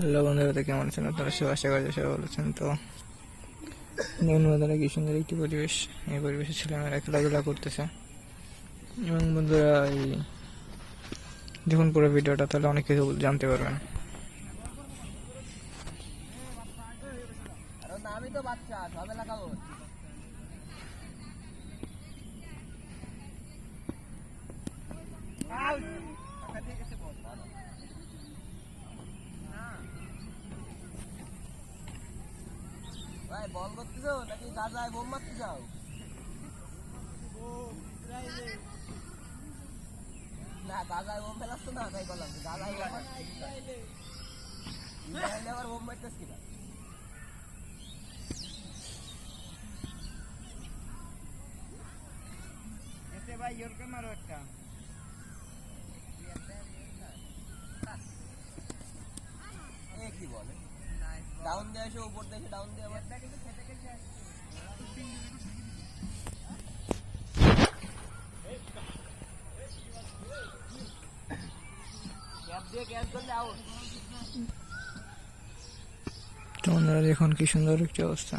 Hello বন্ধুরা, তো কেমন আছেন আপনারা? সব আশা করি সবাই ভালো আছেন। তো দেখুন বন্ধুরা, কি সুন্দর একটি পরিবেশ। এই পরিবেশে ছেলেমেয়েরা খেলাধুলা করতেছে। এবং বন্ধুরা, এই দেখুন পুরো ভিডিওটা, তাহলে অনেক কিছু জানতে পারবেন। আমি তো বাচ্চা সবে লাগাবো। ভাই বল করতে যাও নাকি গাজায় বোম মারতে যাও? না গাজায় বোম ফেলাচ্ছ না, তাই বললাম গাজায় বোম মারতে আবার বোম মারতেছ কিনা? ভাই ইয়োরকে মারো একটা। কি বলে ডাউন দিয়ে এসে উপর দেখে ডাউন দিয়ে আবার তো বন্ধুরা দেখুন কি সুন্দর একটি অবস্থা।